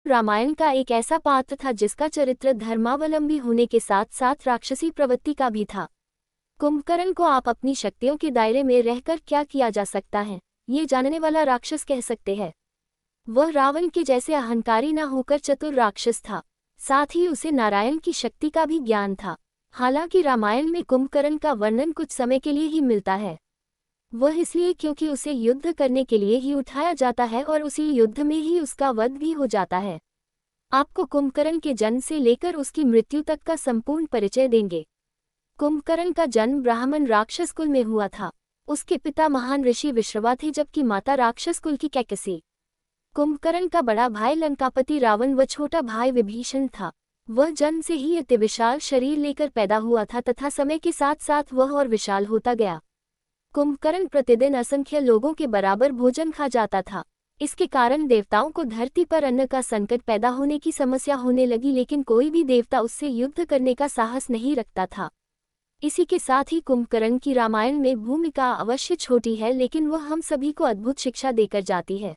रामायण का एक ऐसा पात्र था जिसका चरित्र धर्मावलंबी होने के साथ साथ राक्षसी प्रवृत्ति का भी था। कुंभकर्ण को आप अपनी शक्तियों के दायरे में रहकर क्या किया जा सकता है, ये जानने वाला राक्षस कह सकते हैं। वह रावण के जैसे अहंकारी न होकर चतुर राक्षस था, साथ ही उसे नारायण की शक्ति का भी ज्ञान था। हालांकि रामायण में कुंभकर्ण का वर्णन कुछ समय के लिए ही मिलता है। वह इसलिए क्योंकि उसे युद्ध करने के लिए ही उठाया जाता है और उसी युद्ध में ही उसका वध भी हो जाता है। आपको कुंभकर्ण के जन्म से लेकर उसकी मृत्यु तक का संपूर्ण परिचय देंगे। कुंभकर्ण का जन्म ब्राह्मण राक्षस कुल में हुआ था। उसके पिता महान ऋषि विश्रवा थे जबकि माता राक्षस कुल की कैकसी। कुंभकर्ण का बड़ा भाई लंकापति रावण व छोटा भाई विभीषण था। वह जन्म से ही अति विशाल शरीर लेकर पैदा हुआ था तथा समय के साथ साथ वह और विशाल होता गया। कुंभकर्ण प्रतिदिन असंख्य लोगों के बराबर भोजन खा जाता था। इसके कारण देवताओं को धरती पर अन्न का संकट पैदा होने की समस्या होने लगी, लेकिन कोई भी देवता उससे युद्ध करने का साहस नहीं रखता था। इसी के साथ ही कुंभकर्ण की रामायण में भूमिका अवश्य छोटी है, लेकिन वह हम सभी को अद्भुत शिक्षा देकर जाती है।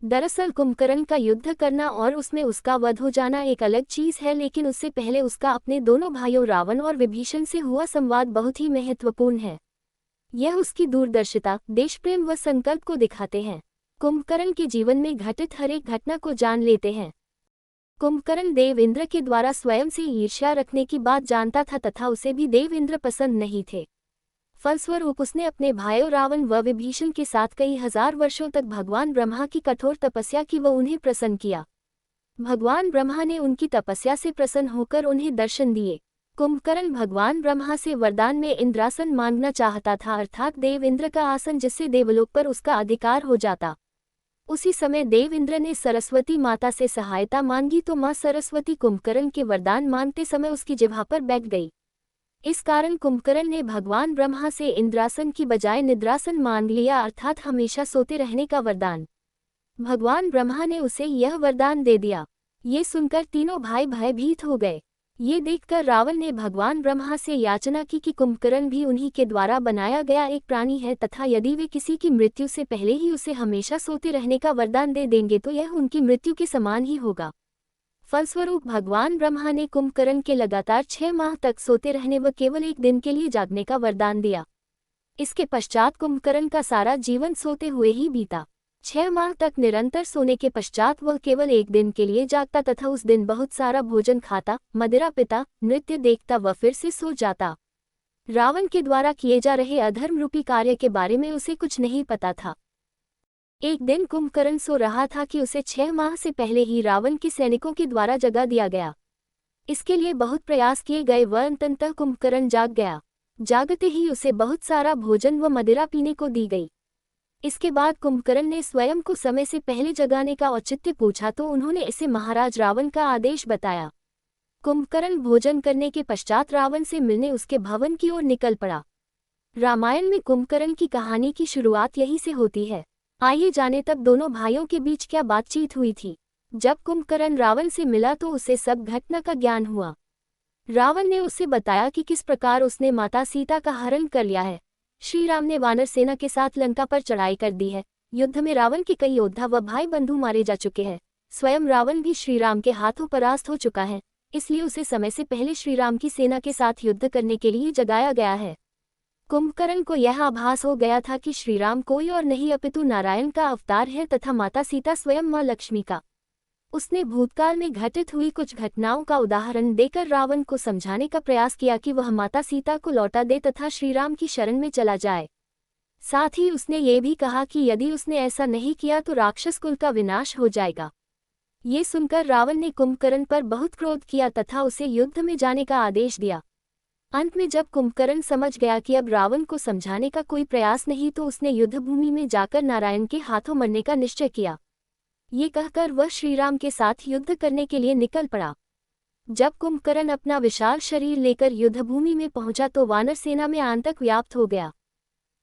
दरअसल कुंभकर्ण का युद्ध करना और उसमें उसका वध हो जाना एक अलग चीज है, लेकिन उससे पहले उसका अपने दोनों भाइयों रावण और विभीषण से हुआ संवाद बहुत ही महत्वपूर्ण है। यह उसकी दूरदर्शिता, देशप्रेम व संकल्प को दिखाते हैं। कुंभकर्ण के जीवन में घटित हर एक घटना को जान लेते हैं। कुंभकर्ण देव इंद्र के द्वारा स्वयं से ईर्ष्या रखने की बात जानता था तथा उसे भी देव इंद्र पसंद नहीं थे। फलस्वरूप उसने अपने भाइयों रावण व विभीषण के साथ कई हजार वर्षों तक भगवान ब्रह्मा की कठोर तपस्या की व उन्हें प्रसन्न किया। भगवान ब्रह्मा ने उनकी तपस्या से प्रसन्न होकर उन्हें दर्शन दिए। कुंभकर्ण भगवान ब्रह्मा से वरदान में इंद्रासन मांगना चाहता था, अर्थात देव इंद्र का आसन, जिससे देवलोक पर उसका अधिकार हो जाता। उसी समय देव इंद्र ने सरस्वती माता से सहायता मांगी तो मां सरस्वती कुंभकर्ण के वरदान मांगते समय उसकी जिह्वा पर बैठ गई। इस कारण कुंभकर्ण ने भगवान ब्रह्मा से इंद्रासन की बजाय निद्रासन मांग लिया, अर्थात हमेशा सोते रहने का वरदान। भगवान ब्रह्मा ने उसे यह वरदान दे दिया। ये सुनकर तीनों भाई भयभीत हो गए। ये देखकर रावण ने भगवान ब्रह्मा से याचना की कि कुंभकर्ण भी उन्हीं के द्वारा बनाया गया एक प्राणी है तथा यदि वे किसी की मृत्यु से पहले ही उसे हमेशा सोते रहने का वरदान दे देंगे तो यह उनकी मृत्यु के समान ही होगा। फलस्वरूप भगवान ब्रह्मा ने कुंभकर्ण के लगातार 6 माह तक सोते रहने व केवल एक दिन के लिए जागने का वरदान दिया। इसके पश्चात कुंभकर्ण का सारा जीवन सोते हुए ही बीता। 6 माह तक निरंतर सोने के पश्चात वह केवल एक दिन के लिए जागता तथा उस दिन बहुत सारा भोजन खाता, मदिरा पिता, नृत्य देखता व फिर से सो जाता। रावण के द्वारा किए जा रहे अधर्म रूपी कार्य के बारे में उसे कुछ नहीं पता था। एक दिन कुंभकर्ण सो रहा था कि उसे 6 माह से पहले ही रावण के सैनिकों के द्वारा जगा दिया गया। इसके लिए बहुत प्रयास किए गए व अंततः कुंभकर्ण जाग गया। जागते ही उसे बहुत सारा भोजन व मदिरा पीने को दी गई। इसके बाद कुंभकर्ण ने स्वयं को समय से पहले जगाने का औचित्य पूछा तो उन्होंने इसे महाराज रावण का आदेश बताया। कुंभकर्ण भोजन करने के पश्चात रावण से मिलने उसके भवन की ओर निकल पड़ा। रामायण में कुंभकर्ण की कहानी की शुरुआत यहीं से होती है। आइए जाने तब दोनों भाइयों के बीच क्या बातचीत हुई थी। जब कुंभकर्ण रावण से मिला तो उसे सब घटना का ज्ञान हुआ। रावण ने उसे बताया कि किस प्रकार उसने माता सीता का हरण कर लिया है। श्री राम ने वानर सेना के साथ लंका पर चढ़ाई कर दी है। युद्ध में रावण के कई योद्धा व भाई बंधु मारे जा चुके हैं। स्वयं रावण भी श्री राम के हाथों परास्त हो चुका है, इसलिए उसे समय से पहले श्री राम की सेना के साथ युद्ध करने के लिए जगाया गया है। कुंभकर्ण को यह आभास हो गया था कि श्री राम कोई और नहीं अपितु नारायण का अवतार है तथा माता सीता स्वयं मां लक्ष्मी का। उसने भूतकाल में घटित हुई कुछ घटनाओं का उदाहरण देकर रावण को समझाने का प्रयास किया कि वह माता सीता को लौटा दे तथा श्रीराम की शरण में चला जाए। साथ ही उसने ये भी कहा कि यदि उसने ऐसा नहीं किया तो राक्षस कुल का विनाश हो जाएगा। ये सुनकर रावण ने कुंभकर्ण पर बहुत क्रोध किया तथा उसे युद्ध में जाने का आदेश दिया। अंत में जब कुंभकर्ण समझ गया कि अब रावण को समझाने का कोई प्रयास नहीं तो उसने युद्धभूमि में जाकर नारायण के हाथों मरने का निश्चय किया। ये कहकर वह श्रीराम के साथ युद्ध करने के लिए निकल पड़ा। जब कुंभकर्ण अपना विशाल शरीर लेकर युद्धभूमि में पहुंचा तो वानर सेना में आतंक व्याप्त हो गया।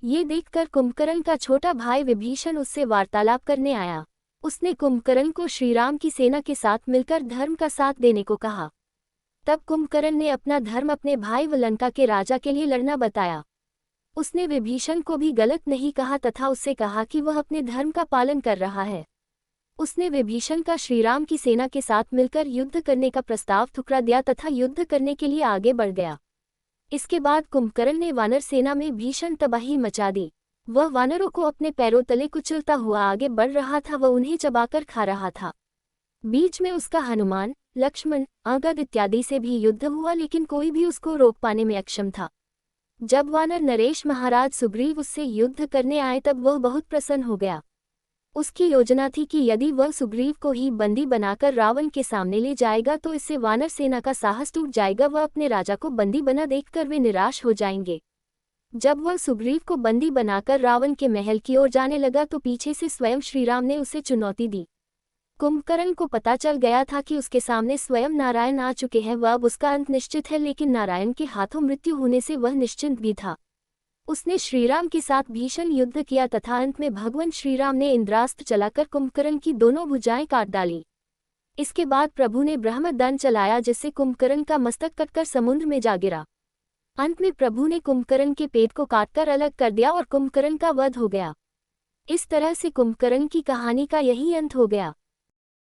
ये देखकर कुंभकर्ण का छोटा भाई विभीषण उससे वार्तालाप करने आया। उसने कुंभकर्ण को श्रीराम की सेना के साथ मिलकर धर्म का साथ देने को कहा। तब कुंभकर्ण ने अपना धर्म अपने भाई व लंका के राजा के लिए लड़ना बताया। उसने विभीषण को भी गलत नहीं कहा तथा उससे कहा कि वह अपने धर्म का पालन कर रहा है। उसने विभीषण का श्रीराम की सेना के साथ मिलकर युद्ध करने का प्रस्ताव ठुकरा दिया तथा युद्ध करने के लिए आगे बढ़ गया। इसके बाद कुंभकर्ण ने वानर सेना में भीषण तबाही मचा दी। वह वानरों को अपने पैरों तले कुचलता हुआ आगे बढ़ रहा था, वह उन्हें चबाकर खा रहा था। बीच में उसका हनुमान, लक्ष्मण, अंगद इत्यादि से भी युद्ध हुआ, लेकिन कोई भी उसको रोक पाने में अक्षम था। जब वानर नरेश महाराज सुग्रीव उससे युद्ध करने आए तब वह बहुत प्रसन्न हो गया। उसकी योजना थी कि यदि वह सुग्रीव को ही बंदी बनाकर रावण के सामने ले जाएगा तो इससे वानर सेना का साहस टूट जाएगा, वह अपने राजा को बंदी बना देखकर वे निराश हो जाएंगे। जब वह सुग्रीव को बंदी बनाकर रावण के महल की ओर जाने लगा तो पीछे से स्वयं श्रीराम ने उसे चुनौती दी। कुंभकर्ण को पता चल गया था कि उसके सामने स्वयं नारायण आ चुके हैं, वह अब उसका अंत निश्चित है, लेकिन नारायण के हाथों मृत्यु होने से वह निश्चिंत भी था। उसने श्रीराम के साथ भीषण युद्ध किया तथा अंत में भगवान श्रीराम ने इंद्रास्त्र चलाकर कुंभकर्ण की दोनों भुजाएं काट डाली। इसके बाद प्रभु ने ब्रह्मदंड चलाया जिससे कुंभकर्ण का मस्तक कटकर समुद्र में जा गिरा। अंत में प्रभु ने कुंभकर्ण के पेट को काटकर अलग कर दिया और कुंभकर्ण का वध हो गया। इस तरह से कुंभकर्ण की कहानी का यही अंत हो गया।